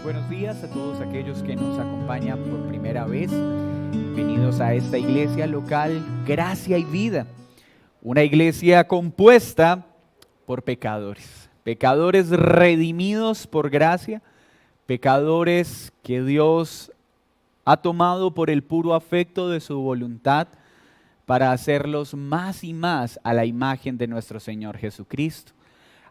Buenos días a todos aquellos que nos acompañan por primera vez. Bienvenidos a esta iglesia local Gracia y Vida, una iglesia compuesta por pecadores redimidos por gracia, pecadores que Dios ha tomado por el puro afecto de su voluntad para hacerlos más y más a la imagen de nuestro Señor Jesucristo.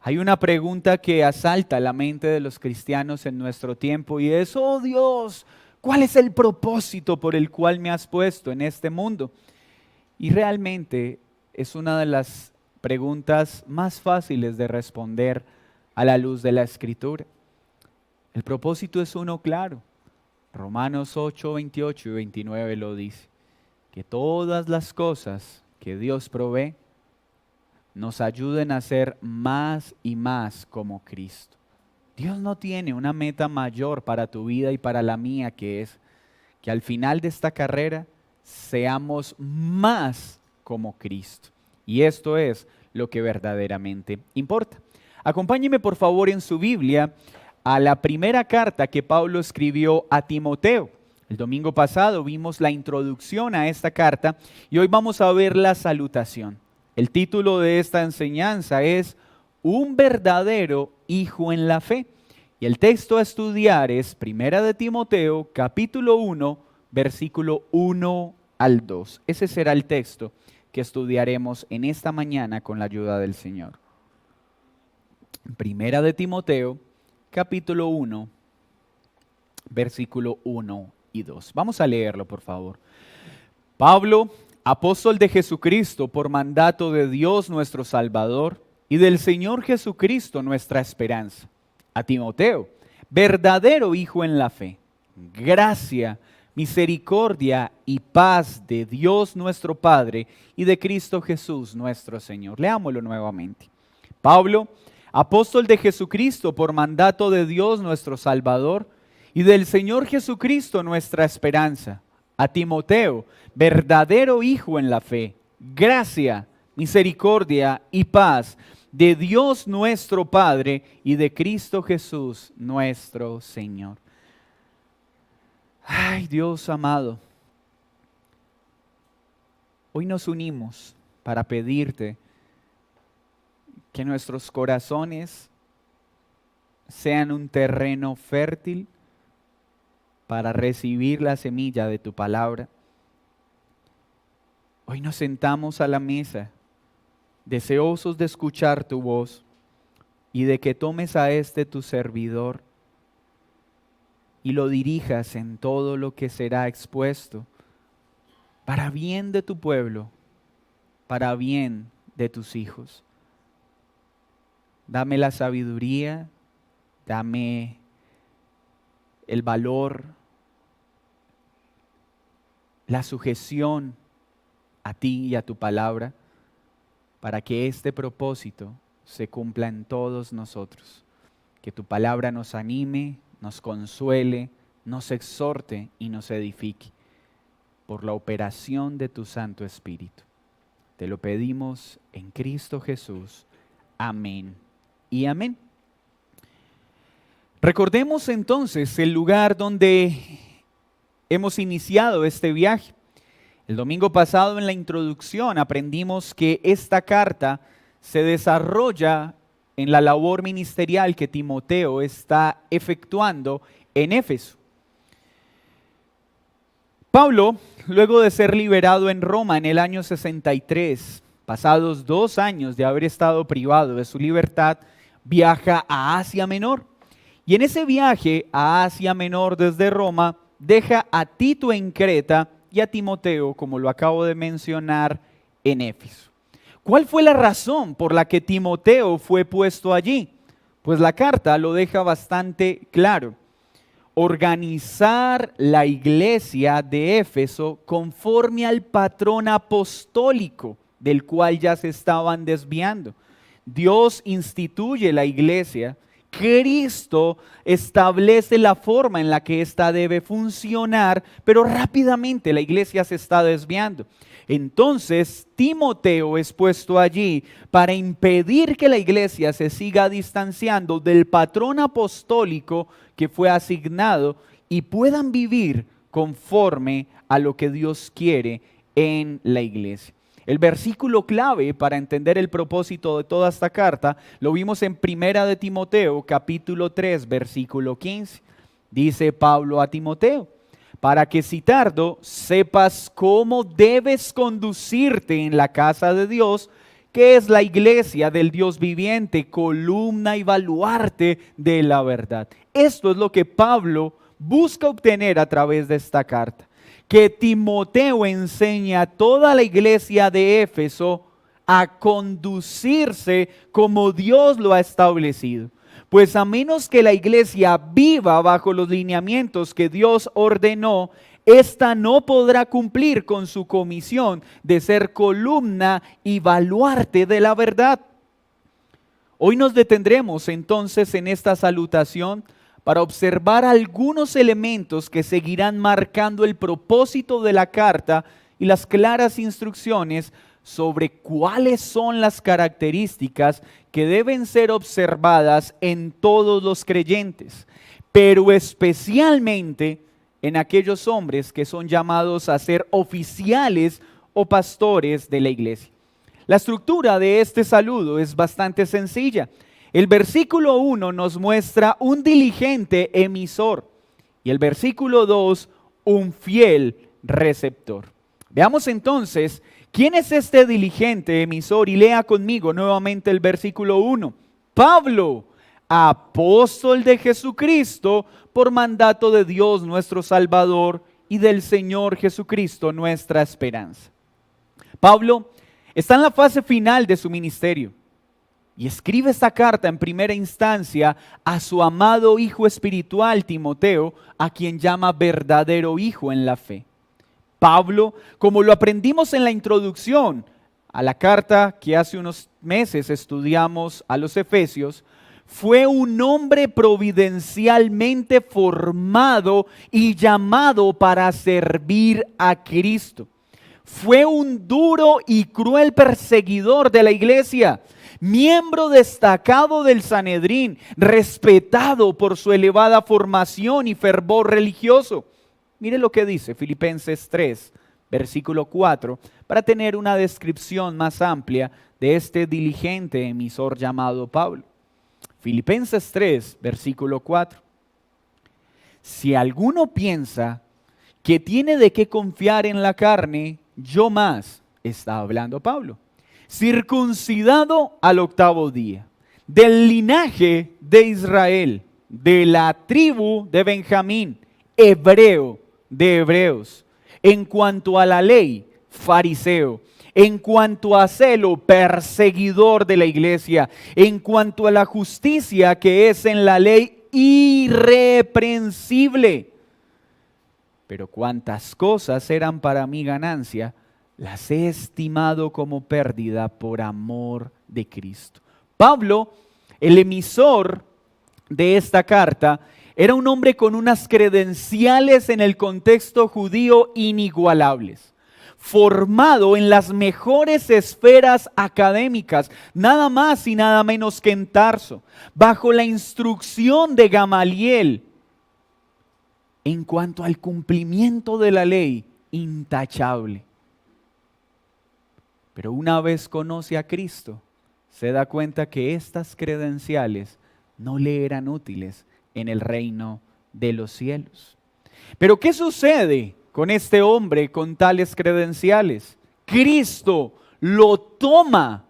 Hay una pregunta que asalta la mente de los cristianos en nuestro tiempo y es: oh Dios, ¿cuál es el propósito por el cual me has puesto en este mundo? Y realmente es una de las preguntas más fáciles de responder a la luz de la Escritura. El propósito es uno claro. Romanos 8, 28 y 29 lo dice, que todas las cosas que Dios provee nos ayuden a ser más y más como Cristo. Dios no tiene una meta mayor para tu vida y para la mía, que es que al final de esta carrera seamos más como Cristo. Y esto es lo que verdaderamente importa. Acompáñeme por favor en su Biblia a la primera carta que Pablo escribió a Timoteo. El domingo pasado vimos la introducción a esta carta y hoy vamos a ver la salutación. El título de esta enseñanza es Un verdadero hijo en la fe. Y el texto a estudiar es 1 de Timoteo, capítulo 1, versículo 1 al 2. Ese será el texto que estudiaremos en esta mañana con la ayuda del Señor. 1 de Timoteo, capítulo 1, versículo 1 y 2. Vamos a leerlo, por favor. Pablo, apóstol de Jesucristo por mandato de Dios nuestro Salvador y del Señor Jesucristo nuestra esperanza. A Timoteo, verdadero hijo en la fe, gracia, misericordia y paz de Dios nuestro Padre y de Cristo Jesús nuestro Señor. Leámoslo nuevamente. Pablo, apóstol de Jesucristo por mandato de Dios nuestro Salvador y del Señor Jesucristo nuestra esperanza. A Timoteo, verdadero hijo en la fe, gracia, misericordia y paz de Dios nuestro Padre y de Cristo Jesús nuestro Señor. Ay, Dios amado, hoy nos unimos para pedirte que nuestros corazones sean un terreno fértil para recibir la semilla de tu palabra. Hoy nos sentamos a la mesa, deseosos de escuchar tu voz y de que tomes a este tu servidor y lo dirijas en todo lo que será expuesto, para bien de tu pueblo, para bien de tus hijos. Dame la sabiduría, dame el valor, la sujeción a ti y a tu palabra, para que este propósito se cumpla en todos nosotros. Que tu palabra nos anime, nos consuele, nos exhorte y nos edifique por la operación de tu Santo Espíritu. Te lo pedimos en Cristo Jesús. Amén y amén. Recordemos entonces el lugar donde hemos iniciado este viaje. El domingo pasado en la introducción aprendimos que esta carta se desarrolla en la labor ministerial que Timoteo está efectuando en Éfeso. Pablo, luego de ser liberado en Roma en el año 63, pasados 2 años de haber estado privado de su libertad, viaja a Asia Menor. Y en ese viaje a Asia Menor desde Roma, deja a Tito en Creta y a Timoteo, como lo acabo de mencionar, en Éfeso. ¿Cuál fue la razón por la que Timoteo fue puesto allí? Pues la carta lo deja bastante claro. Organizar la iglesia de Éfeso conforme al patrón apostólico del cual ya se estaban desviando. Dios instituye la iglesia Cristo establece la forma en la que ésta debe funcionar, pero rápidamente la iglesia se está desviando. Entonces, Timoteo es puesto allí para impedir que la iglesia se siga distanciando del patrón apostólico que fue asignado y puedan vivir conforme a lo que Dios quiere en la iglesia. El versículo clave para entender el propósito de toda esta carta lo vimos en Primera de Timoteo, capítulo 3, versículo 15. Dice Pablo a Timoteo: para que si tardo sepas cómo debes conducirte en la casa de Dios, que es la iglesia del Dios viviente, columna y baluarte de la verdad. Esto es lo que Pablo busca obtener a través de esta carta. Que Timoteo enseña a toda la iglesia de Éfeso a conducirse como Dios lo ha establecido. Pues a menos que la iglesia viva bajo los lineamientos que Dios ordenó, ésta no podrá cumplir con su comisión de ser columna y baluarte de la verdad. Hoy nos detendremos entonces en esta salutación para observar algunos elementos que seguirán marcando el propósito de la carta y las claras instrucciones sobre cuáles son las características que deben ser observadas en todos los creyentes, pero especialmente en aquellos hombres que son llamados a ser oficiales o pastores de la iglesia. La estructura de este saludo es bastante sencilla. El versículo 1 nos muestra un diligente emisor y el versículo 2 un fiel receptor. Veamos entonces quién es este diligente emisor y lea conmigo nuevamente el versículo 1. Pablo, apóstol de Jesucristo, por mandato de Dios nuestro Salvador y del Señor Jesucristo nuestra esperanza. Pablo está en la fase final de su ministerio y escribe esta carta en primera instancia a su amado hijo espiritual Timoteo, a quien llama verdadero hijo en la fe. Pablo, como lo aprendimos en la introducción a la carta que hace unos meses estudiamos a los Efesios, fue un hombre providencialmente formado y llamado para servir a Cristo. Fue un duro y cruel perseguidor de la iglesia, miembro destacado del Sanedrín, respetado por su elevada formación y fervor religioso. Mire lo que dice Filipenses 3, versículo 4, para tener una descripción más amplia de este diligente emisor llamado Pablo. Filipenses 3, versículo 4. Si alguno piensa que tiene de qué confiar en la carne, yo más, está hablando Pablo, circuncidado al 8º día, del linaje de Israel, de la tribu de Benjamín, hebreo de hebreos, en cuanto a la ley, fariseo, en cuanto a celo, perseguidor de la iglesia, en cuanto a la justicia que es en la ley, irreprensible. Pero cuantas cosas eran para mi ganancia, las he estimado como pérdida por amor de Cristo. Pablo, el emisor de esta carta, era un hombre con unas credenciales en el contexto judío inigualables, formado en las mejores esferas académicas, nada más y nada menos que en Tarso, bajo la instrucción de Gamaliel. En cuanto al cumplimiento de la ley, intachable. Pero una vez conoce a Cristo, se da cuenta que estas credenciales no le eran útiles en el reino de los cielos. Pero ¿qué sucede con este hombre con tales credenciales? Cristo lo toma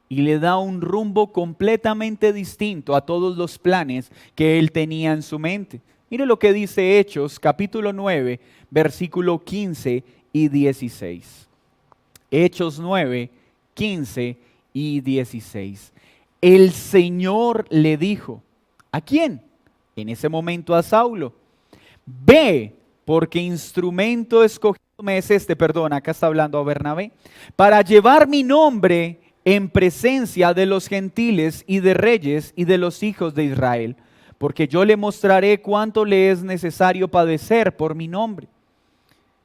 y le da un rumbo completamente distinto a todos los planes que él tenía en su mente. Mire lo que dice Hechos, capítulo 9, versículo 15 y 16. Hechos 9, 15 y 16. El Señor le dijo, ¿a quién? En ese momento a Saulo. Ve, porque instrumento escogido me es acá está hablando a Bernabé, para llevar mi nombre en presencia de los gentiles y de reyes y de los hijos de Israel, porque yo le mostraré cuánto le es necesario padecer por mi nombre.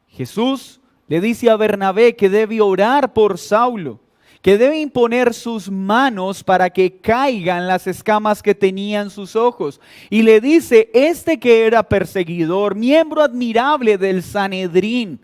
Jesús le dice a Bernabé que debe orar por Saulo, que debe imponer sus manos para que caigan las escamas que tenían sus ojos. Y le dice, este que era perseguidor, miembro admirable del Sanedrín,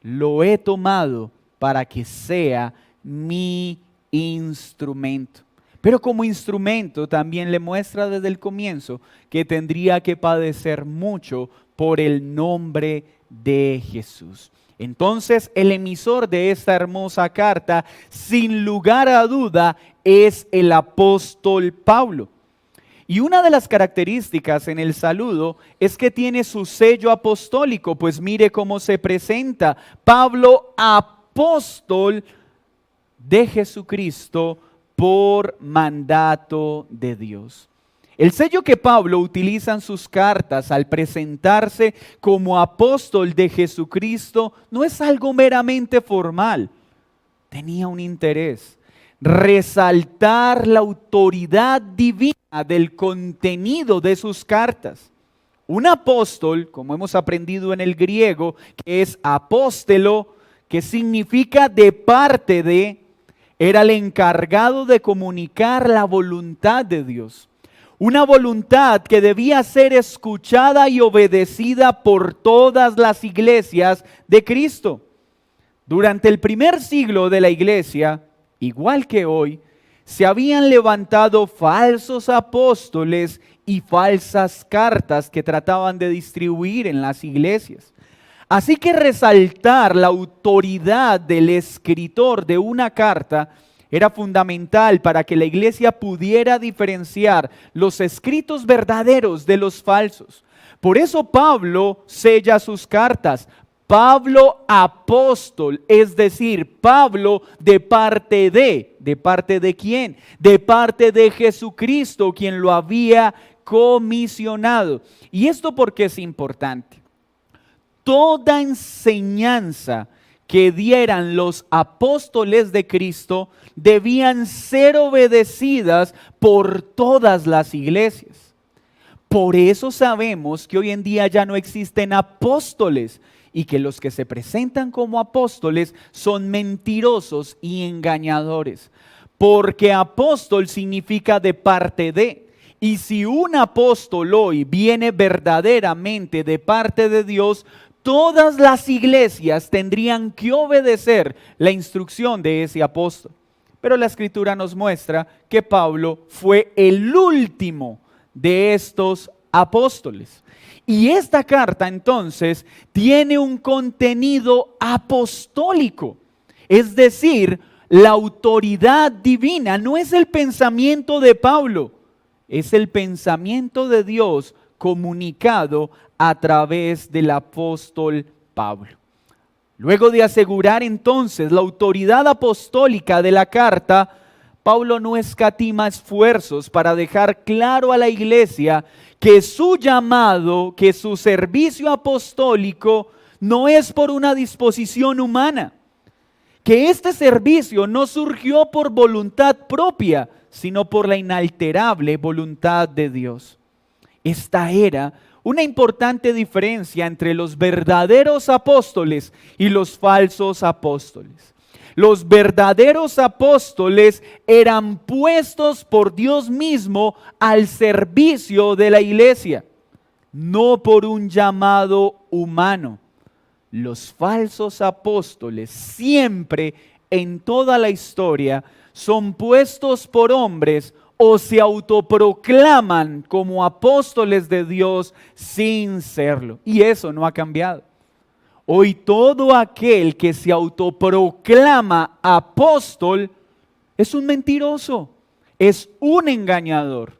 lo he tomado para que sea mi instrumento. Pero como instrumento también le muestra desde el comienzo que tendría que padecer mucho por el nombre de Jesús. Entonces el emisor de esta hermosa carta, sin lugar a duda, es el apóstol Pablo. Y una de las características en el saludo es que tiene su sello apostólico, pues mire cómo se presenta: Pablo, apóstol de Jesucristo por mandato de Dios. El sello que Pablo utiliza en sus cartas al presentarse como apóstol de Jesucristo no es algo meramente formal. Tenía un interés: resaltar la autoridad divina del contenido de sus cartas. Un apóstol, como hemos aprendido en el griego, que es apóstelo, que significa de parte de, era el encargado de comunicar la voluntad de Dios. Una voluntad que debía ser escuchada y obedecida por todas las iglesias de Cristo. Durante el primer siglo de la iglesia, igual que hoy, se habían levantado falsos apóstoles y falsas cartas que trataban de distribuir en las iglesias. Así que resaltar la autoridad del escritor de una carta era fundamental para que la iglesia pudiera diferenciar los escritos verdaderos de los falsos. Por eso Pablo sella sus cartas: Pablo apóstol, es decir, Pablo de parte de quién? De parte de Jesucristo, quien lo había comisionado. ¿Y esto por qué es importante? Toda enseñanza que dieran los apóstoles de Cristo debían ser obedecidas por todas las iglesias. Por eso sabemos que hoy en día ya no existen apóstoles y que los que se presentan como apóstoles son mentirosos y engañadores. Porque apóstol significa de parte de. Y si un apóstol hoy viene verdaderamente de parte de Dios, todas las iglesias tendrían que obedecer la instrucción de ese apóstol. Pero la Escritura nos muestra que Pablo fue el último de estos apóstoles. Y esta carta entonces tiene un contenido apostólico. Es decir, la autoridad divina no es el pensamiento de Pablo, es el pensamiento de Dios comunicado a través del apóstol Pablo. Luego de asegurar entonces la autoridad apostólica de la carta, Pablo no escatima esfuerzos para dejar claro a la iglesia que su llamado, que su servicio apostólico no es por una disposición humana, que este servicio no surgió por voluntad propia, sino por la inalterable voluntad de Dios. Esta era una importante diferencia entre los verdaderos apóstoles y los falsos apóstoles. Los verdaderos apóstoles eran puestos por Dios mismo al servicio de la iglesia, no por un llamado humano. Los falsos apóstoles siempre en toda la historia son puestos por hombres o se autoproclaman como apóstoles de Dios sin serlo. Y eso no ha cambiado. Hoy todo aquel que se autoproclama apóstol es un mentiroso, es un engañador,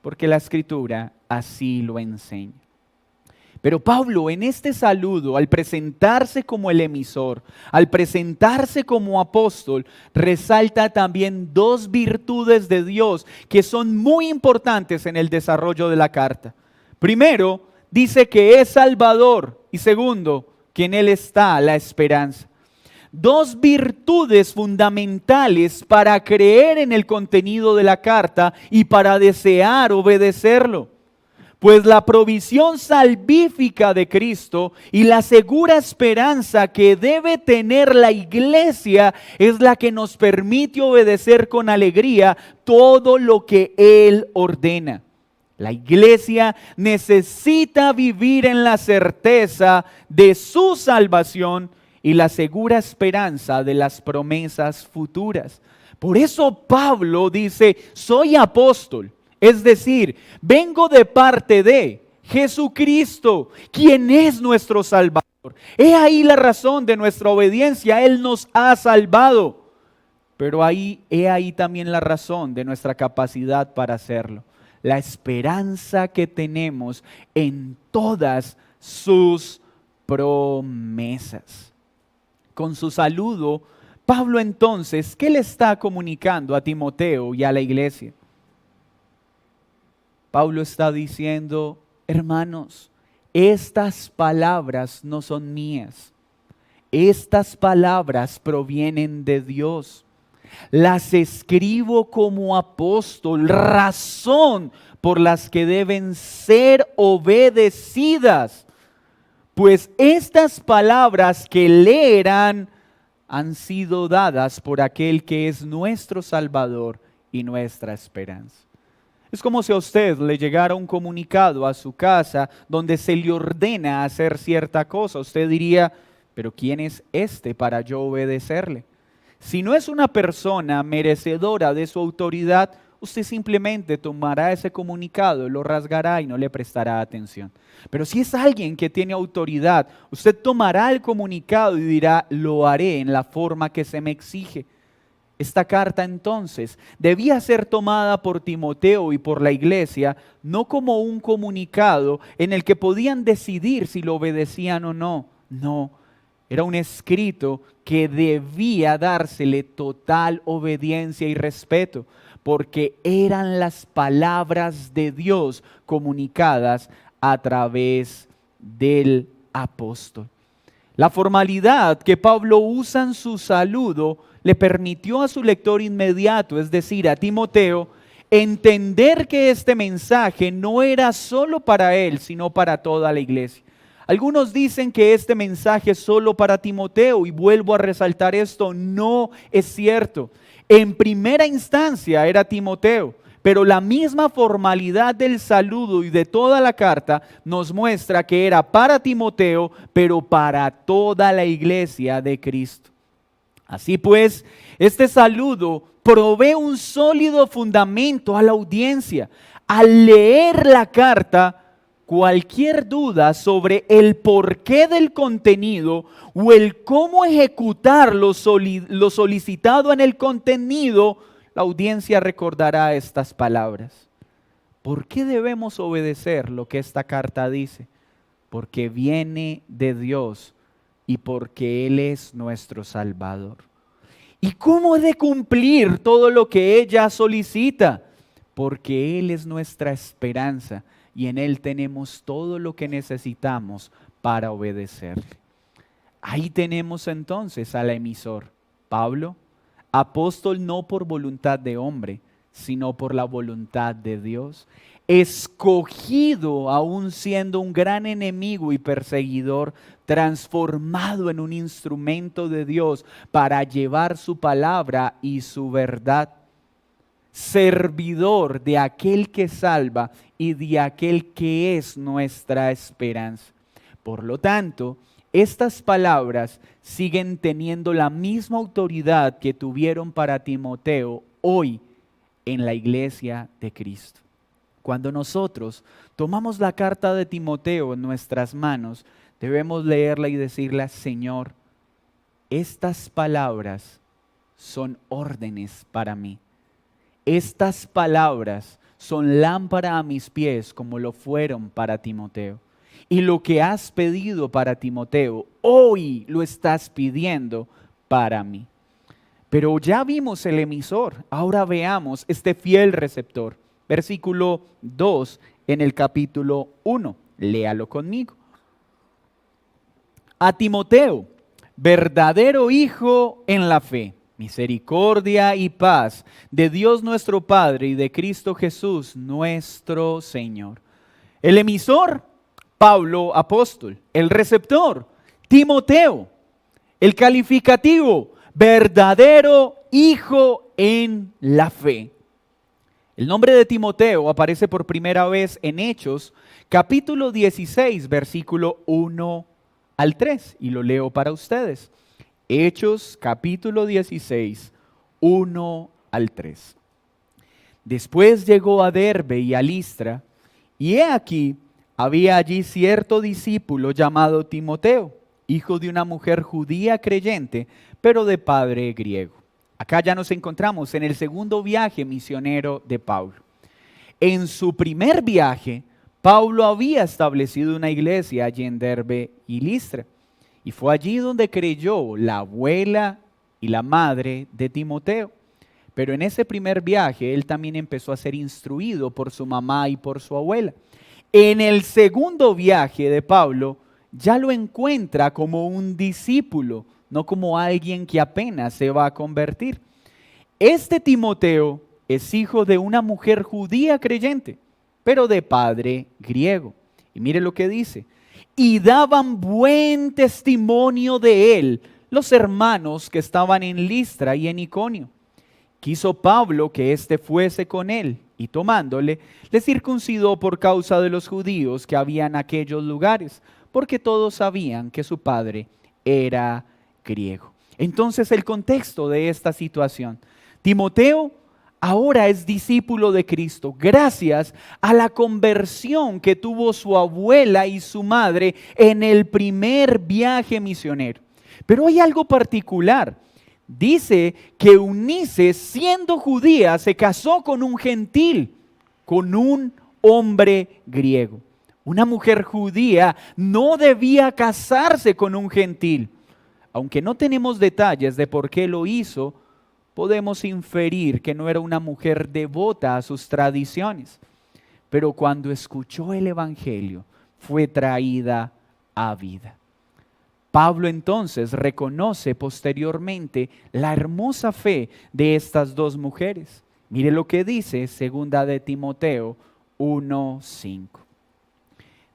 porque la Escritura así lo enseña. Pero Pablo en este saludo, al presentarse como el emisor, al presentarse como apóstol, resalta también dos virtudes de Dios que son muy importantes en el desarrollo de la carta. Primero, dice que es Salvador, y segundo, que en Él está la esperanza. dos virtudes fundamentales para creer en el contenido de la carta y para desear obedecerlo. Pues la provisión salvífica de Cristo y la segura esperanza que debe tener la iglesia es la que nos permite obedecer con alegría todo lo que Él ordena. La iglesia necesita vivir en la certeza de su salvación y la segura esperanza de las promesas futuras. Por eso Pablo dice, soy apóstol. Es decir, vengo de parte de Jesucristo, quien es nuestro Salvador. He ahí la razón de nuestra obediencia, Él nos ha salvado. Pero he ahí también la razón de nuestra capacidad para hacerlo. La esperanza que tenemos en todas sus promesas. Con su saludo, Pablo entonces, ¿qué le está comunicando a Timoteo y a la iglesia? Pablo está diciendo, hermanos, estas palabras no son mías. Estas palabras provienen de Dios. Las escribo como apóstol, razón por las que deben ser obedecidas. Pues estas palabras que leerán han sido dadas por aquel que es nuestro Salvador y nuestra esperanza. Es como si a usted le llegara un comunicado a su casa donde se le ordena hacer cierta cosa. Usted diría, pero ¿quién es este para yo obedecerle? Si no es una persona merecedora de su autoridad, usted simplemente tomará ese comunicado, lo rasgará y no le prestará atención. Pero si es alguien que tiene autoridad, usted tomará el comunicado y dirá, lo haré en la forma que se me exige. Esta carta entonces debía ser tomada por Timoteo y por la iglesia, no como un comunicado en el que podían decidir si lo obedecían o no. No, era un escrito que debía dársele total obediencia y respeto, porque eran las palabras de Dios comunicadas a través del apóstol. La formalidad que Pablo usa en su saludo le permitió a su lector inmediato, es decir, a Timoteo, entender que este mensaje no era solo para él, sino para toda la iglesia. Algunos dicen que este mensaje es solo para Timoteo, y vuelvo a resaltar esto, no es cierto. En primera instancia era Timoteo, pero la misma formalidad del saludo y de toda la carta nos muestra que era para Timoteo, pero para toda la iglesia de Cristo. Así pues, este saludo provee un sólido fundamento a la audiencia. Al leer la carta, cualquier duda sobre el porqué del contenido o el cómo ejecutar lo solicitado en el contenido, la audiencia recordará estas palabras. ¿Por qué debemos obedecer lo que esta carta dice? Porque viene de Dios y porque Él es nuestro Salvador. ¿Y cómo he de cumplir todo lo que ella solicita? Porque Él es nuestra esperanza y en Él tenemos todo lo que necesitamos para obedecerle. Ahí tenemos entonces al emisor, Pablo, apóstol no por voluntad de hombre, sino por la voluntad de Dios, escogido aún siendo un gran enemigo y perseguidor, transformado en un instrumento de Dios para llevar su palabra y su verdad, servidor de aquel que salva y de aquel que es nuestra esperanza. Por lo tanto, estas palabras siguen teniendo la misma autoridad que tuvieron para Timoteo hoy en la iglesia de Cristo. Cuando nosotros tomamos la carta de Timoteo en nuestras manos, debemos leerla y decirle, Señor, estas palabras son órdenes para mí. Estas palabras son lámpara a mis pies como lo fueron para Timoteo. Y lo que has pedido para Timoteo, hoy lo estás pidiendo para mí. Pero ya vimos el emisor, ahora veamos este fiel receptor. Versículo 2 en el capítulo 1, léalo conmigo. A Timoteo, verdadero Hijo en la fe. Misericordia y paz de Dios nuestro Padre y de Cristo Jesús nuestro Señor. El emisor, Pablo apóstol. El receptor, Timoteo. El calificativo, verdadero Hijo en la fe. El nombre de Timoteo aparece por primera vez en Hechos, capítulo 16, versículo 1 al 3. Y lo leo para ustedes. Hechos capítulo 16, 1 al 3. Después llegó a Derbe y a Listra, y he aquí, había allí cierto discípulo llamado Timoteo, hijo de una mujer judía creyente, pero de padre griego. Acá ya nos encontramos en el segundo viaje misionero de Pablo. En su primer viaje, Pablo había establecido una iglesia allí en Derbe y Listra. Y fue allí donde creyó la abuela y la madre de Timoteo. Pero en ese primer viaje él también empezó a ser instruido por su mamá y por su abuela. En el segundo viaje de Pablo ya lo encuentra como un discípulo, no como alguien que apenas se va a convertir. Este Timoteo es hijo de una mujer judía creyente, pero de padre griego. Y mire lo que dice. Y daban buen testimonio de él los hermanos que estaban en Listra y en Iconio. Quiso Pablo que éste fuese con él, y tomándole, le circuncidó por causa de los judíos que había en aquellos lugares, porque todos sabían que su padre era griego. Entonces el contexto de esta situación. Timoteo ahora es discípulo de Cristo gracias a la conversión que tuvo su abuela y su madre en el primer viaje misionero. Pero hay algo particular. Dice que Eunice, siendo judía, se casó con un gentil, con un hombre griego. Una mujer judía no debía casarse con un gentil. Aunque no tenemos detalles de por qué lo hizo, podemos inferir que no era una mujer devota a sus tradiciones. Pero cuando escuchó el evangelio, fue traída a vida. Pablo entonces reconoce posteriormente la hermosa fe de estas dos mujeres. Mire lo que dice 2 de Timoteo 1:5.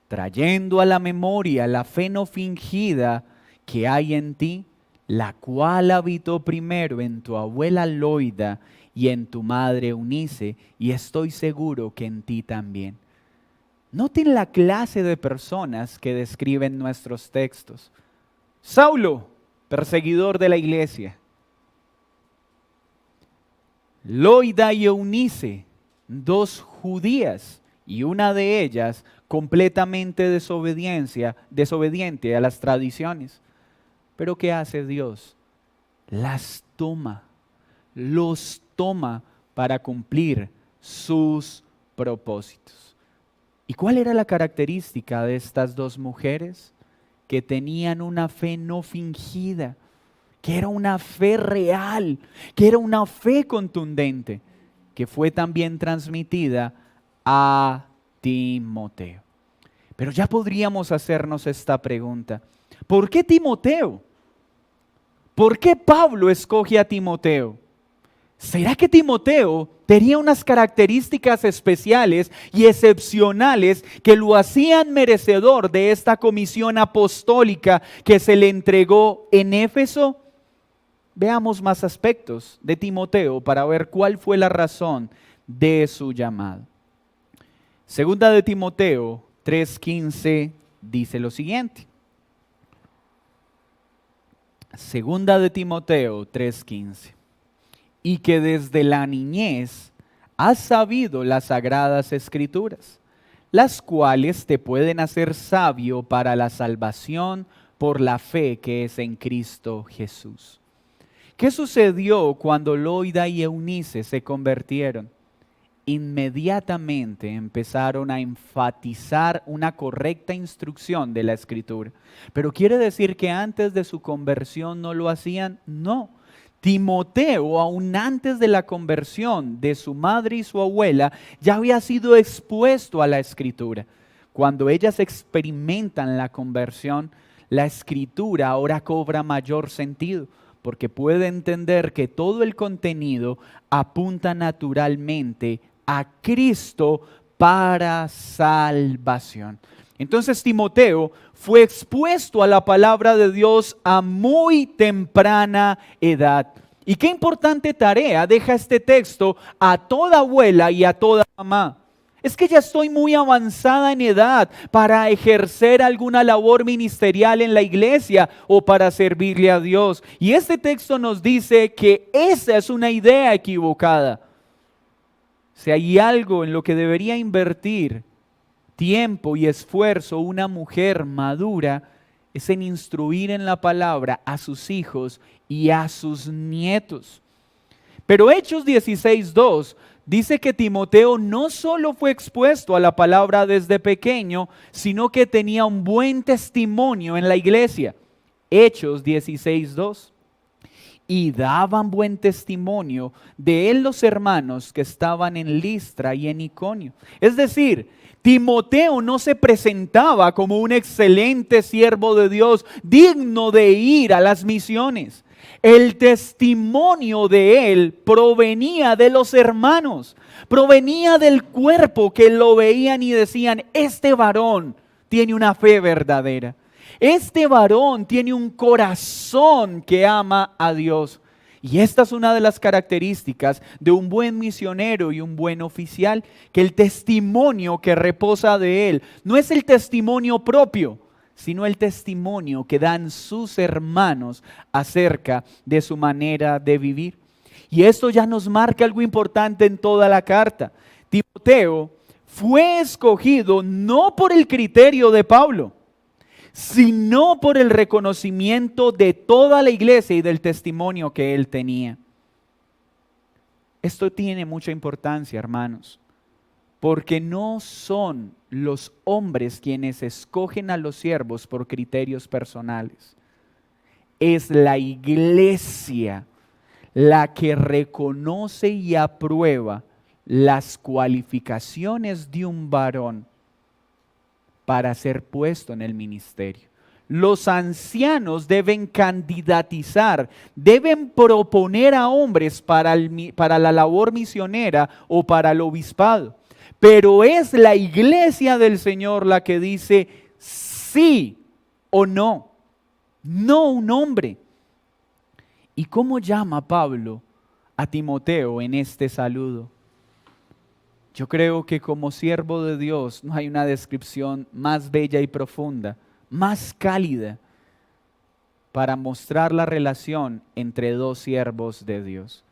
Trayendo a la memoria la fe no fingida que hay en ti, la cual habitó primero en tu abuela Loida y en tu madre Eunice, y estoy seguro que en ti también. Noten la clase de personas que describen nuestros textos. Saulo, perseguidor de la iglesia. Loida y Eunice, dos judías, y una de ellas completamente desobediente a las tradiciones. Pero ¿qué hace Dios? Las toma, los toma para cumplir sus propósitos. ¿Y cuál era la característica de estas dos mujeres? Que tenían una fe no fingida, que era una fe real, que era una fe contundente, que fue también transmitida a Timoteo. Pero ya podríamos hacernos esta pregunta. ¿Por qué Timoteo? ¿Por qué Pablo escoge a Timoteo? ¿Será que Timoteo tenía unas características especiales y excepcionales que lo hacían merecedor de esta comisión apostólica que se le entregó en Éfeso? Veamos más aspectos de Timoteo para ver cuál fue la razón de su llamado. Segunda de Timoteo 3:15 dice lo siguiente. Segunda de Timoteo 3:15. Y que desde la niñez has sabido las sagradas escrituras, las cuales te pueden hacer sabio para la salvación por la fe que es en Cristo Jesús. ¿Qué sucedió cuando Loida y Eunice se convirtieron? Inmediatamente empezaron a enfatizar una correcta instrucción de la Escritura. ¿Pero quiere decir que antes de su conversión no lo hacían? No. Timoteo, aún antes de la conversión de su madre y su abuela, ya había sido expuesto a la Escritura. Cuando ellas experimentan la conversión, la escritura ahora cobra mayor sentido, porque puede entender que todo el contenido apunta naturalmente a Cristo para salvación. Entonces Timoteo fue expuesto a la palabra de Dios a muy temprana edad. Y qué importante tarea deja este texto a toda abuela y a toda mamá. Es que ya estoy muy avanzada en edad para ejercer alguna labor ministerial en la iglesia o para servirle a Dios. Y este texto nos dice que esa es una idea equivocada. Si hay algo en lo que debería invertir tiempo y esfuerzo una mujer madura, es en instruir en la palabra a sus hijos y a sus nietos. Pero Hechos 16:2 dice que Timoteo no solo fue expuesto a la palabra desde pequeño, sino que tenía un buen testimonio en la iglesia. Hechos 16:2. Y daban buen testimonio de él los hermanos que estaban en Listra y en Iconio. Es decir, Timoteo no se presentaba como un excelente siervo de Dios, digno de ir a las misiones. El testimonio de él provenía de los hermanos, provenía del cuerpo que lo veían y decían, este varón tiene una fe verdadera. Este varón tiene un corazón que ama a Dios. Y esta es una de las características de un buen misionero y un buen oficial, que el testimonio que reposa de él no es el testimonio propio, sino el testimonio que dan sus hermanos acerca de su manera de vivir. Y esto ya nos marca algo importante en toda la carta. Timoteo fue escogido no por el criterio de Pablo, sino por el reconocimiento de toda la iglesia y del testimonio que él tenía. Esto tiene mucha importancia, hermanos, porque no son los hombres quienes escogen a los siervos por criterios personales. Es la iglesia la que reconoce y aprueba las cualificaciones de un varón para ser puesto en el ministerio. Los ancianos deben candidatizar, deben proponer a hombres para la labor misionera o para el obispado. Pero es la iglesia del Señor la que dice sí o no, no un hombre. ¿Y cómo llama Pablo a Timoteo en este saludo? Yo creo que como siervo de Dios no hay una descripción más bella y profunda, más cálida para mostrar la relación entre dos siervos de Dios.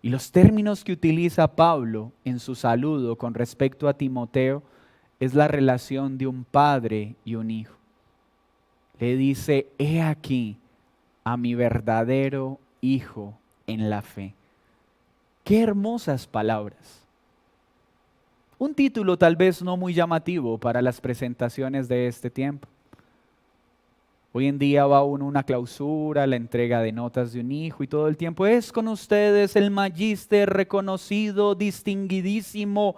Y los términos que utiliza Pablo en su saludo con respecto a Timoteo es la relación de un padre y un hijo. Le dice, he aquí a mi verdadero hijo en la fe. Qué hermosas palabras. Un título tal vez no muy llamativo para las presentaciones de este tiempo. Hoy en día va uno a una clausura, la entrega de notas de un hijo y todo el tiempo es con ustedes el magíster reconocido, distinguidísimo.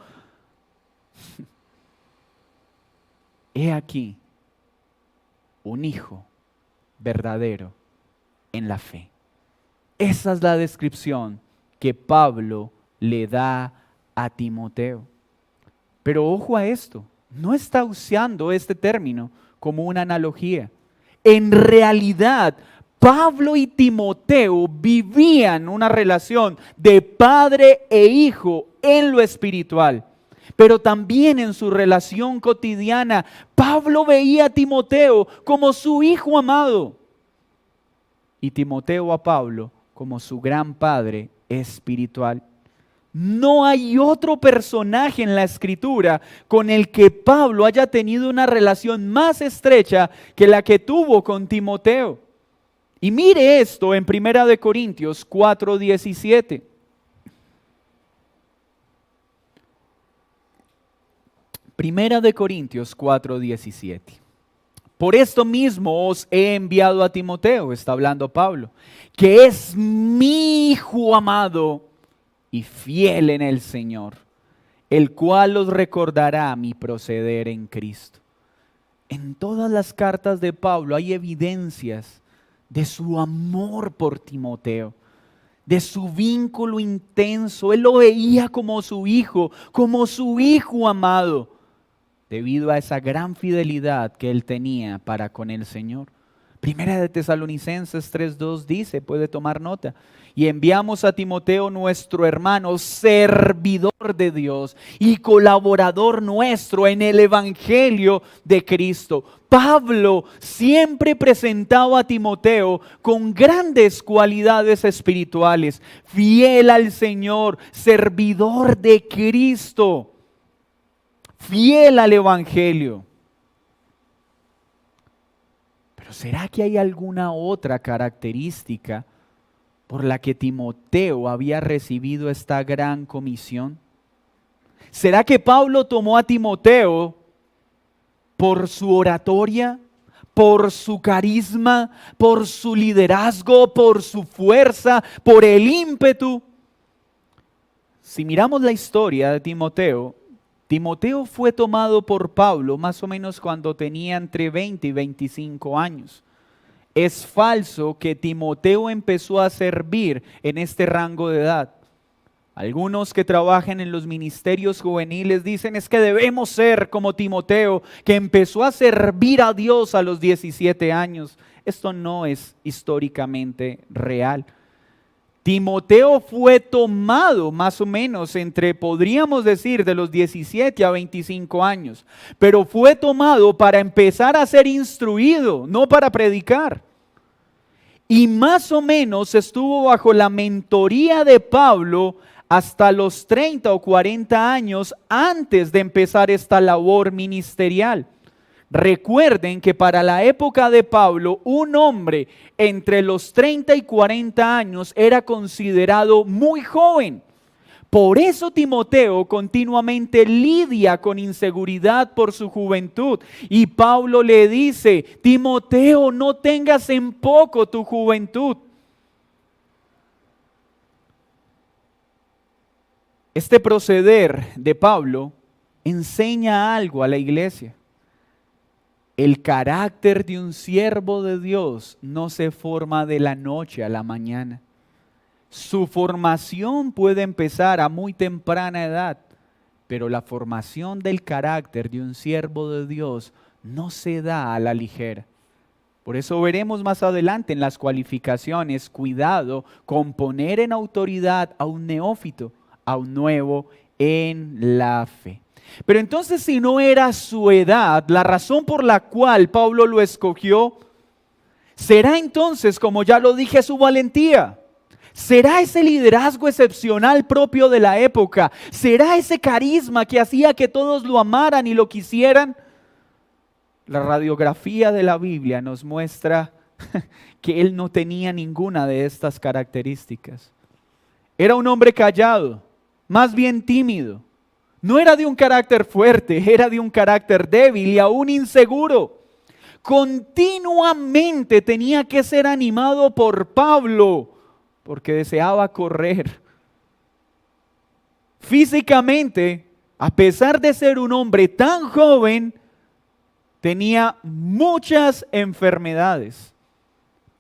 He aquí un hijo verdadero en la fe. Esa es la descripción que Pablo le da a Timoteo. Pero ojo a esto, no está usando este término como una analogía. En realidad, Pablo y Timoteo vivían una relación de padre e hijo en lo espiritual. Pero también en su relación cotidiana, Pablo veía a Timoteo como su hijo amado. Y Timoteo a Pablo como su gran padre espiritual. No hay otro personaje en la Escritura con el que Pablo haya tenido una relación más estrecha que la que tuvo con Timoteo. Y mire esto en 1 Corintios 4:17. Primera de Corintios 4:17. Por esto mismo os he enviado a Timoteo, está hablando Pablo, que es mi hijo amado y fiel en el Señor, el cual os recordará mi proceder en Cristo. En todas las cartas de Pablo hay evidencias de su amor por Timoteo, de su vínculo intenso. Él lo veía como su hijo amado, debido a esa gran fidelidad que él tenía para con el Señor. Primera de Tesalonicenses 3:2 dice, puede tomar nota: y enviamos a Timoteo, nuestro hermano, servidor de Dios y colaborador nuestro en el Evangelio de Cristo. Pablo siempre presentaba a Timoteo con grandes cualidades espirituales, fiel al Señor, servidor de Cristo, fiel al Evangelio. Pero ¿será que hay alguna otra característica por la que Timoteo había recibido esta gran comisión? ¿Será que Pablo tomó a Timoteo por su oratoria, por su carisma, por su liderazgo, por su fuerza, por el ímpetu? Si miramos la historia de Timoteo, Timoteo fue tomado por Pablo más o menos cuando tenía entre 20 y 25 años. Es falso que Timoteo empezó a servir en este rango de edad. Algunos que trabajan en los ministerios juveniles dicen es que debemos ser como Timoteo, que empezó a servir a Dios a los 17 años. Esto no es históricamente real. Timoteo fue tomado más o menos entre, podríamos decir, de los 17 a 25 años, pero fue tomado para empezar a ser instruido, no para predicar. Y más o menos estuvo bajo la mentoría de Pablo hasta los 30 o 40 años antes de empezar esta labor ministerial. Recuerden que para la época de Pablo, un hombre entre los 30 y 40 años era considerado muy joven. Por eso Timoteo continuamente lidia con inseguridad por su juventud. Y Pablo le dice: Timoteo, no tengas en poco tu juventud. Este proceder de Pablo enseña algo a la iglesia. El carácter de un siervo de Dios no se forma de la noche a la mañana. Su formación puede empezar a muy temprana edad, pero la formación del carácter de un siervo de Dios no se da a la ligera. Por eso veremos más adelante en las cualificaciones, cuidado con poner en autoridad a un neófito, a un nuevo en la fe. Pero entonces, si no era su edad la razón por la cual Pablo lo escogió, ¿será entonces, como ya lo dije, su valentía? ¿Será ese liderazgo excepcional propio de la época? ¿Será ese carisma que hacía que todos lo amaran y lo quisieran? La radiografía de la Biblia nos muestra que él no tenía ninguna de estas características. Era un hombre callado, más bien tímido. No era de un carácter fuerte, era de un carácter débil y aún inseguro. Continuamente tenía que ser animado por Pablo porque deseaba correr. Físicamente, a pesar de ser un hombre tan joven, tenía muchas enfermedades.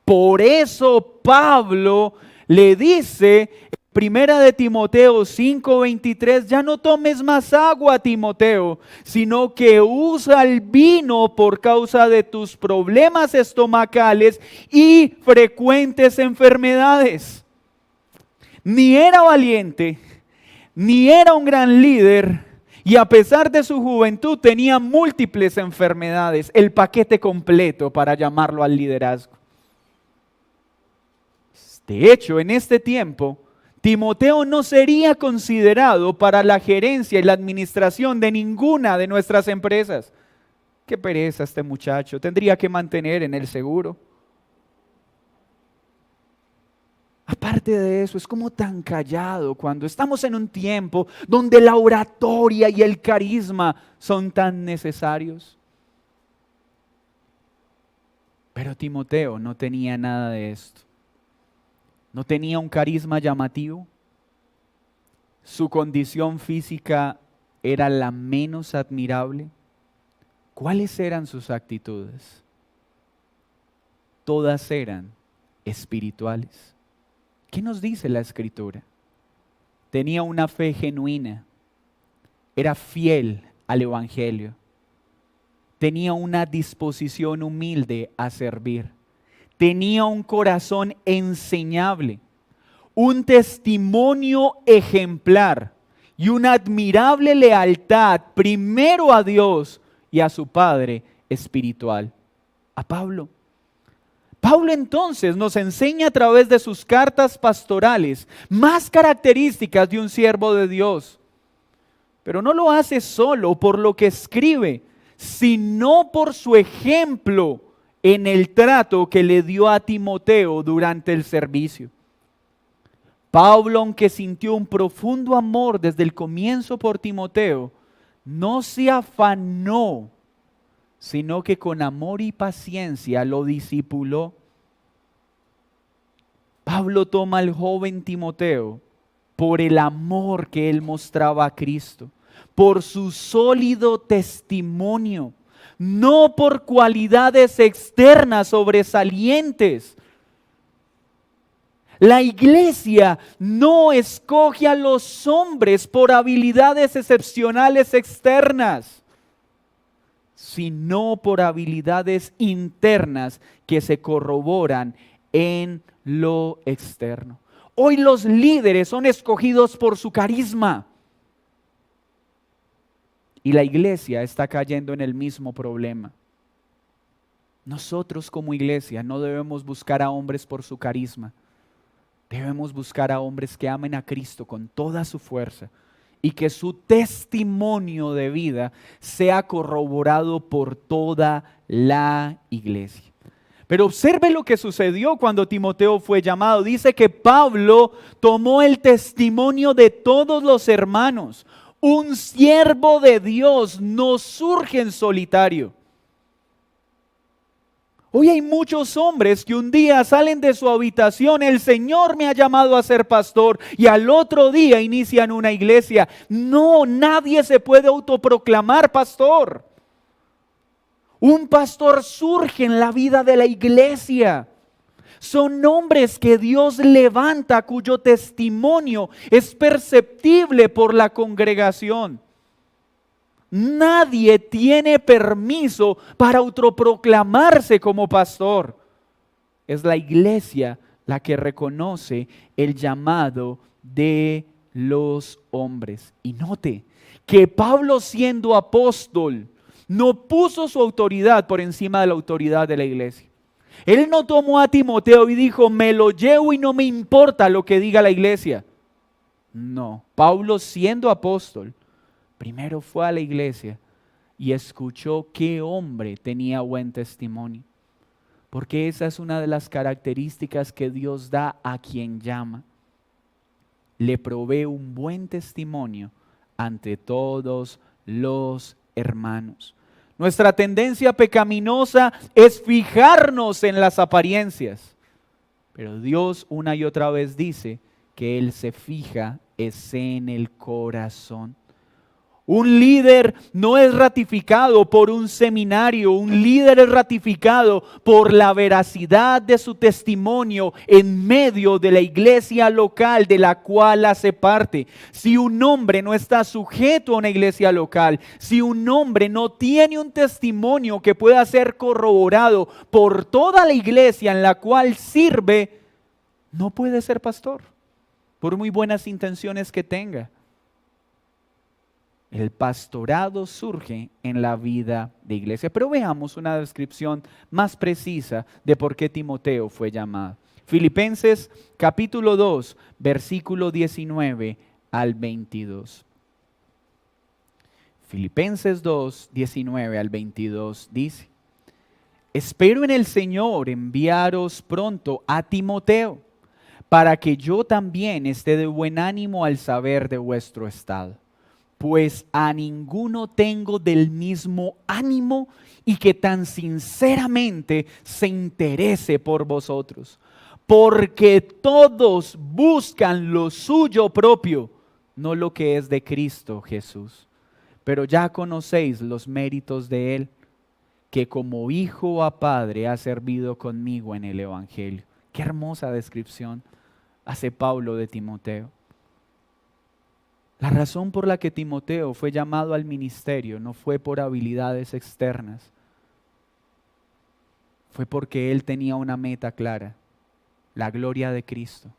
Por eso Pablo le dice, Primera de Timoteo 5:23, ya no tomes más agua, Timoteo, sino que usa el vino por causa de tus problemas estomacales y frecuentes enfermedades. Ni era valiente, ni era un gran líder, y a pesar de su juventud tenía múltiples enfermedades, el paquete completo para llamarlo al liderazgo. De hecho, en este tiempo, Timoteo no sería considerado para la gerencia y la administración de ninguna de nuestras empresas. Qué pereza este muchacho, tendría que mantener en el seguro. Aparte de eso, es como tan callado cuando estamos en un tiempo donde la oratoria y el carisma son tan necesarios. Pero Timoteo no tenía nada de esto. No tenía un carisma llamativo. Su condición física era la menos admirable. ¿Cuáles eran sus actitudes? Todas eran espirituales. ¿Qué nos dice la Escritura? Tenía una fe genuina, era fiel al Evangelio, tenía una disposición humilde a servir, tenía un corazón enseñable, un testimonio ejemplar y una admirable lealtad primero a Dios y a su Padre espiritual, a Pablo. Pablo entonces nos enseña a través de sus cartas pastorales más características de un siervo de Dios. Pero no lo hace solo por lo que escribe, sino por su ejemplo en el trato que le dio a Timoteo durante el servicio. Pablo, aunque sintió un profundo amor desde el comienzo por Timoteo, no se afanó, sino que con amor y paciencia lo discipuló. Pablo toma al joven Timoteo por el amor que él mostraba a Cristo, por su sólido testimonio, no por cualidades externas sobresalientes. La iglesia no escoge a los hombres por habilidades excepcionales externas, sino por habilidades internas que se corroboran en lo externo. Hoy los líderes son escogidos por su carisma. Y la iglesia está cayendo en el mismo problema. Nosotros como iglesia no debemos buscar a hombres por su carisma. Debemos buscar a hombres que amen a Cristo con toda su fuerza y que su testimonio de vida sea corroborado por toda la iglesia. Pero observe lo que sucedió cuando Timoteo fue llamado. Dice que Pablo tomó el testimonio de todos los hermanos. Un siervo de Dios no surge en solitario. Hoy hay muchos hombres que un día salen de su habitación, el Señor me ha llamado a ser pastor, y al otro día inician una iglesia. No, nadie se puede autoproclamar pastor. Un pastor surge en la vida de la iglesia. Son hombres que Dios levanta, cuyo testimonio es perceptible por la congregación. Nadie tiene permiso para autoproclamarse como pastor. Es la iglesia la que reconoce el llamado de los hombres. Y note que Pablo, siendo apóstol, no puso su autoridad por encima de la autoridad de la iglesia. Él no tomó a Timoteo y dijo, me lo llevo y no me importa lo que diga la iglesia. No, Pablo, siendo apóstol, primero fue a la iglesia y escuchó qué hombre tenía buen testimonio. Porque esa es una de las características que Dios da a quien llama. Le provee un buen testimonio ante todos los hermanos. Nuestra tendencia pecaminosa es fijarnos en las apariencias, pero Dios una y otra vez dice que Él se fija en el corazón. Un líder no es ratificado por un seminario, un líder es ratificado por la veracidad de su testimonio en medio de la iglesia local de la cual hace parte. Si un hombre no está sujeto a una iglesia local, si un hombre no tiene un testimonio que pueda ser corroborado por toda la iglesia en la cual sirve, no puede ser pastor, por muy buenas intenciones que tenga. El pastorado surge en la vida de iglesia. Pero veamos una descripción más precisa de por qué Timoteo fue llamado. Filipenses capítulo 2, versículo 19 al 22. Filipenses 2, 19 al 22 dice: espero en el Señor enviaros pronto a Timoteo, para que yo también esté de buen ánimo al saber de vuestro estado. Pues a ninguno tengo del mismo ánimo y que tan sinceramente se interese por vosotros, porque todos buscan lo suyo propio, no lo que es de Cristo Jesús. Pero ya conocéis los méritos de Él, que como hijo a padre ha servido conmigo en el Evangelio. Qué hermosa descripción hace Pablo de Timoteo. La razón por la que Timoteo fue llamado al ministerio no fue por habilidades externas, fue porque él tenía una meta clara, la gloria de Cristo.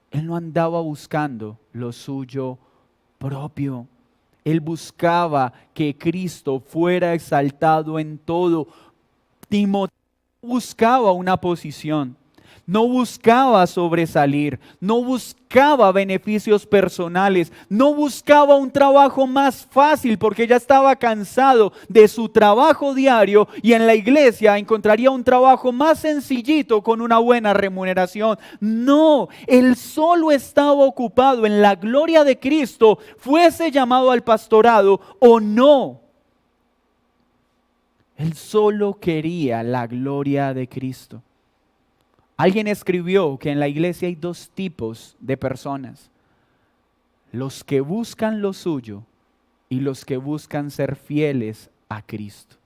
Él no andaba buscando lo suyo propio. Él buscaba que Cristo fuera exaltado en todo. Timoteo buscaba una posición, no buscaba sobresalir, no buscaba beneficios personales, no buscaba un trabajo más fácil porque ya estaba cansado de su trabajo diario y en la iglesia encontraría un trabajo más sencillito con una buena remuneración. No, él solo estaba ocupado en la gloria de Cristo, fuese llamado al pastorado o no. Él solo quería la gloria de Cristo. Alguien escribió que en la iglesia hay dos tipos de personas: los que buscan lo suyo y los que buscan ser fieles a Cristo.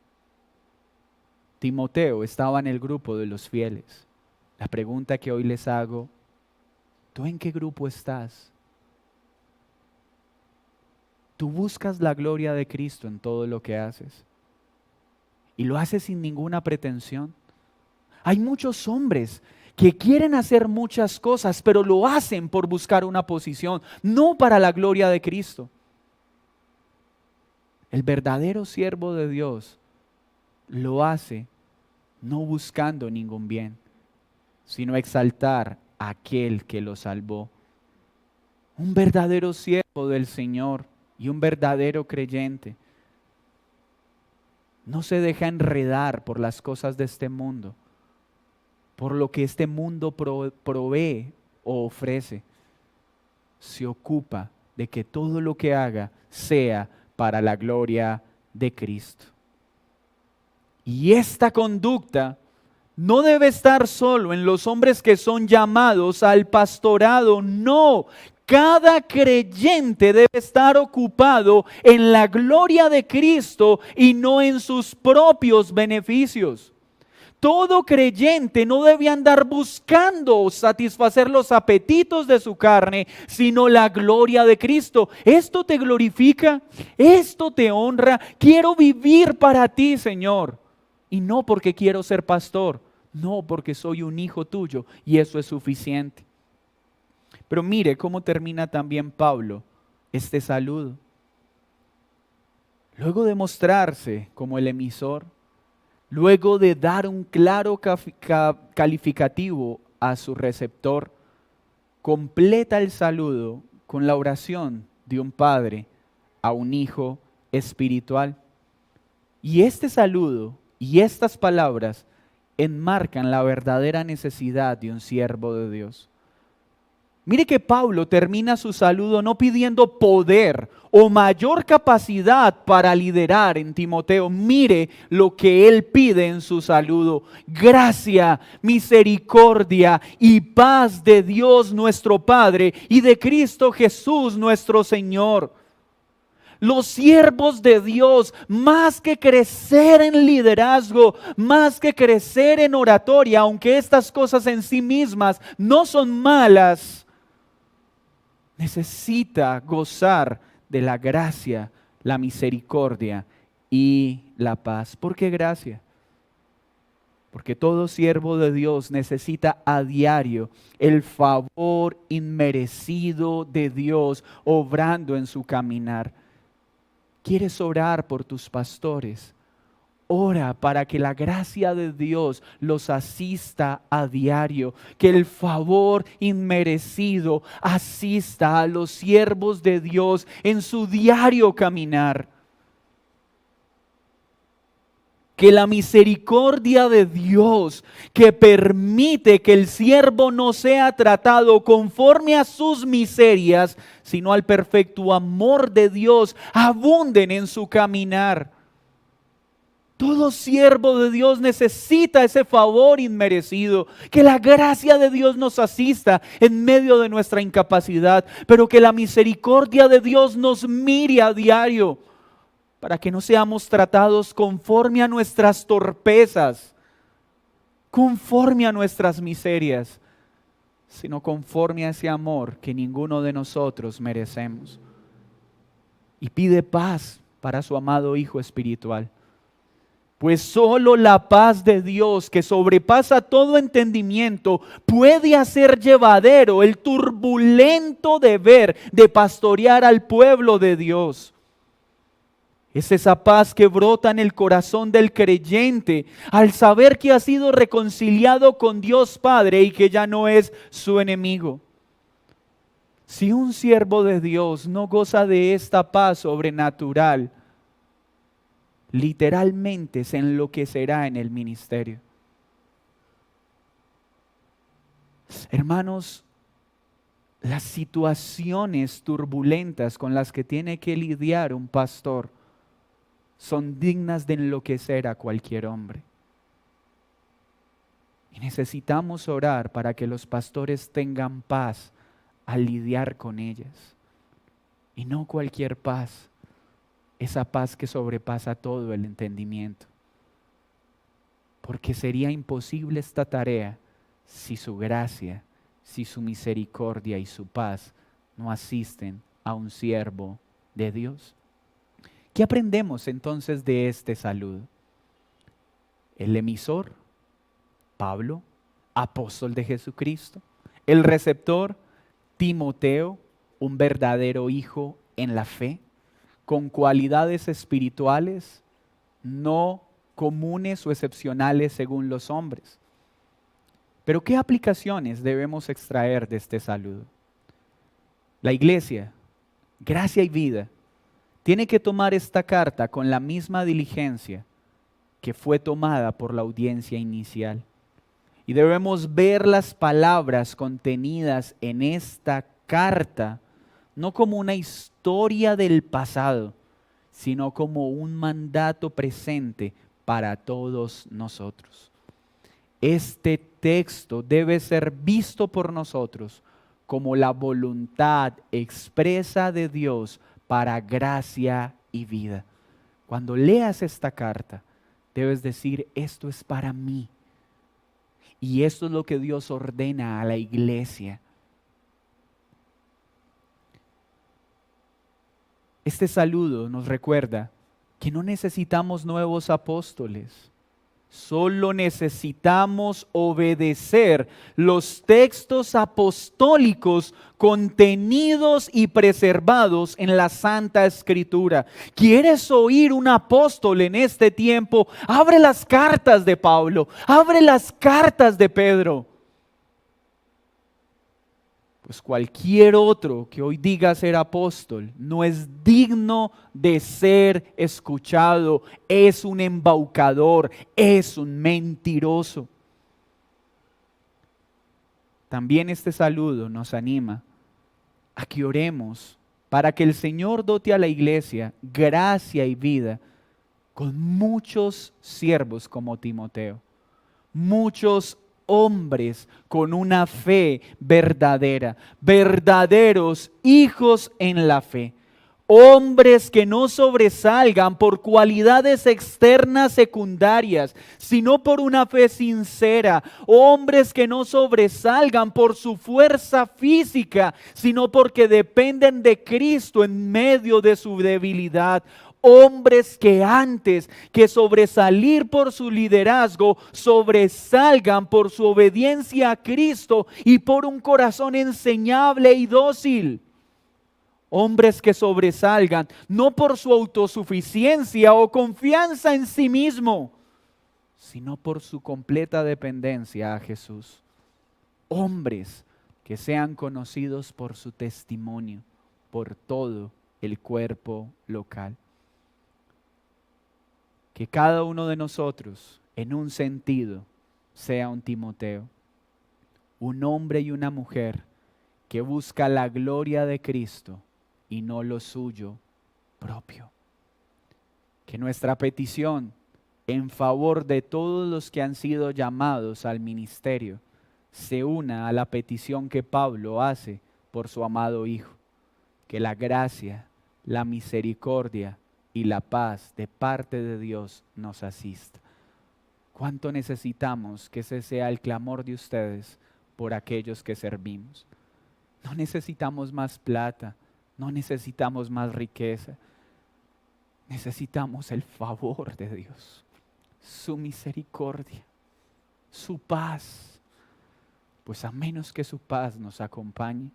Timoteo estaba en el grupo de los fieles. La pregunta que hoy les hago: ¿tú en qué grupo estás? ¿Tú buscas la gloria de Cristo en todo lo que haces? ¿Y lo haces sin ninguna pretensión? Hay muchos hombres que quieren hacer muchas cosas, pero lo hacen por buscar una posición, no para la gloria de Cristo. El verdadero siervo de Dios lo hace no buscando ningún bien, sino exaltar a aquel que lo salvó. Un verdadero siervo del Señor y un verdadero creyente no se deja enredar por las cosas de este mundo, por lo que este mundo provee o ofrece. Se ocupa de que todo lo que haga sea para la gloria de Cristo. Y esta conducta no debe estar solo en los hombres que son llamados al pastorado, no. Cada creyente debe estar ocupado en la gloria de Cristo y no en sus propios beneficios. Todo creyente no debe andar buscando satisfacer los apetitos de su carne, sino la gloria de Cristo. Esto te glorifica, esto te honra. Quiero vivir para ti, Señor. Y no porque quiero ser pastor, no porque soy un hijo tuyo y eso es suficiente. Pero mire cómo termina también Pablo este saludo. Luego de mostrarse como el emisor, luego de dar un claro calificativo a su receptor, completa el saludo con la oración de un padre a un hijo espiritual. Y este saludo y estas palabras enmarcan la verdadera necesidad de un siervo de Dios. Mire que Pablo termina su saludo no pidiendo poder o mayor capacidad para liderar en Timoteo. Mire lo que él pide en su saludo: gracia, misericordia y paz de Dios nuestro Padre y de Cristo Jesús nuestro Señor. Los siervos de Dios, más que crecer en liderazgo, más que crecer en oratoria, aunque estas cosas en sí mismas no son malas, necesita gozar de la gracia, la misericordia y la paz. ¿Por qué gracia? Porque todo siervo de Dios necesita a diario el favor inmerecido de Dios obrando en su caminar. ¿Quieres orar por tus pastores? Ora para que la gracia de Dios los asista a diario, que el favor inmerecido asista a los siervos de Dios en su diario caminar. Que la misericordia de Dios, que permite que el siervo no sea tratado conforme a sus miserias, sino al perfecto amor de Dios, abunden en su caminar. Todo siervo de Dios necesita ese favor inmerecido, que la gracia de Dios nos asista en medio de nuestra incapacidad, pero que la misericordia de Dios nos mire a diario. para que no seamos tratados conforme a nuestras torpezas, conforme a nuestras miserias, sino conforme a ese amor que ninguno de nosotros merecemos. Y pide paz para su amado Hijo espiritual. Pues solo la paz de Dios, que sobrepasa todo entendimiento, puede hacer llevadero el turbulento deber de pastorear al pueblo de Dios. Es esa paz que brota en el corazón del creyente al saber que ha sido reconciliado con Dios Padre y que ya no es su enemigo. Si un siervo de Dios no goza de esta paz sobrenatural, literalmente se enloquecerá en el ministerio. Hermanos, las situaciones turbulentas con las que tiene que lidiar un pastor son dignas de enloquecer a cualquier hombre. Y necesitamos orar para que los pastores tengan paz al lidiar con ellas. Y no cualquier paz, esa paz que sobrepasa todo el entendimiento. Porque sería imposible esta tarea si su gracia, si su misericordia y su paz no asisten a un siervo de Dios. ¿Qué aprendemos entonces de este saludo? El emisor, Pablo, apóstol de Jesucristo. El receptor, Timoteo, un verdadero hijo en la fe, con cualidades espirituales no comunes o excepcionales según los hombres. Pero ¿qué aplicaciones debemos extraer de este saludo? La iglesia, Gracia y Vida, tiene que tomar esta carta con la misma diligencia que fue tomada por la audiencia inicial. Y debemos ver las palabras contenidas en esta carta no como una historia del pasado, sino como un mandato presente para todos nosotros. Este texto debe ser visto por nosotros como la voluntad expresa de Dios para gracia y vida. Cuando leas esta carta, debes decir, esto es para mí. Y esto es lo que Dios ordena a la iglesia. Este saludo nos recuerda que no necesitamos nuevos apóstoles. Solo necesitamos obedecer los textos apostólicos contenidos y preservados en la Santa Escritura. ¿Quieres oír un apóstol en este tiempo? Abre las cartas de Pablo, abre las cartas de Pedro. Pues cualquier otro que hoy diga ser apóstol no es digno de ser escuchado, es un embaucador, es un mentiroso. También este saludo nos anima a que oremos para que el Señor dote a la iglesia gracia y vida con muchos siervos como Timoteo, muchos hombres con una fe verdadera, verdaderos hijos en la fe, hombres que no sobresalgan por cualidades externas secundarias, sino por una fe sincera, hombres que no sobresalgan por su fuerza física, sino porque dependen de Cristo en medio de su debilidad. Hombres que antes que sobresalir por su liderazgo, sobresalgan por su obediencia a Cristo y por un corazón enseñable y dócil. Hombres que sobresalgan no por su autosuficiencia o confianza en sí mismo, sino por su completa dependencia a Jesús. Hombres que sean conocidos por su testimonio, por todo el cuerpo local. Que cada uno de nosotros, en un sentido, sea un Timoteo, un hombre y una mujer que busca la gloria de Cristo y no lo suyo propio. Que nuestra petición en favor de todos los que han sido llamados al ministerio se una a la petición que Pablo hace por su amado Hijo. Que la gracia, la misericordia y la paz de parte de Dios nos asista. ¿Cuánto necesitamos que ese sea el clamor de ustedes por aquellos que servimos? No necesitamos más plata, no necesitamos más riqueza. Necesitamos el favor de Dios, su misericordia, su paz. Pues a menos que su paz nos acompañe,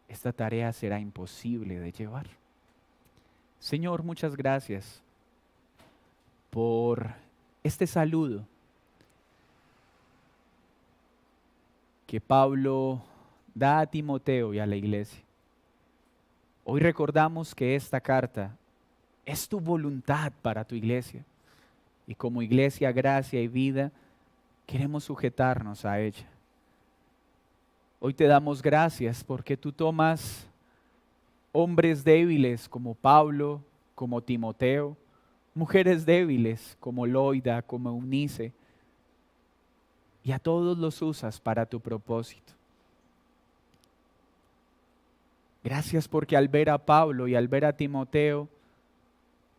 esta tarea será imposible de llevar. Señor, muchas gracias por este saludo que Pablo da a Timoteo y a la iglesia. Hoy recordamos que esta carta es tu voluntad para tu iglesia. Y como iglesia, Gracia y Vida, queremos sujetarnos a ella. Hoy te damos gracias porque tú tomas hombres débiles como Pablo, como Timoteo, mujeres débiles como Loida, como Eunice, y a todos los usas para tu propósito. Gracias porque al ver a Pablo y al ver a Timoteo,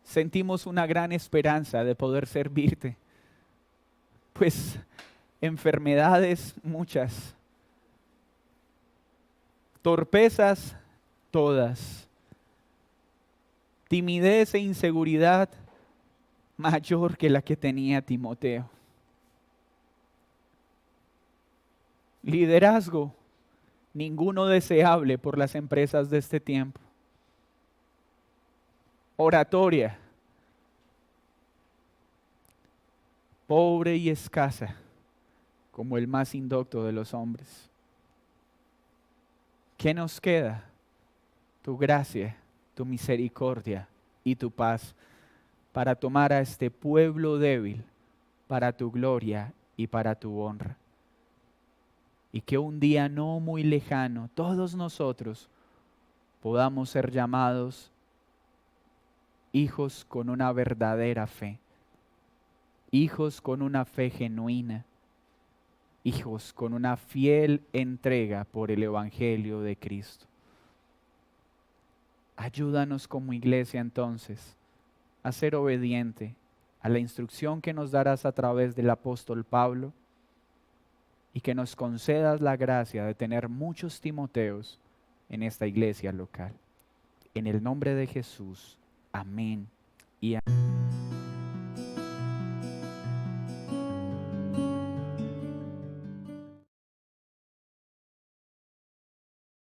sentimos una gran esperanza de poder servirte. Pues enfermedades muchas, torpezas todas, timidez e inseguridad mayor que la que tenía Timoteo. Liderazgo, ninguno deseable por las empresas de este tiempo. Oratoria, pobre y escasa, como el más indocto de los hombres. ¿Qué nos queda? Tu gracia, tu misericordia y tu paz para tomar a este pueblo débil para tu gloria y para tu honra. Y que un día no muy lejano, todos nosotros podamos ser llamados hijos con una verdadera fe, hijos con una fe genuina, hijos con una fiel entrega por el Evangelio de Cristo. Ayúdanos como iglesia entonces a ser obediente a la instrucción que nos darás a través del apóstol Pablo y que nos concedas la gracia de tener muchos Timoteos en esta iglesia local. En el nombre de Jesús, amén y amén.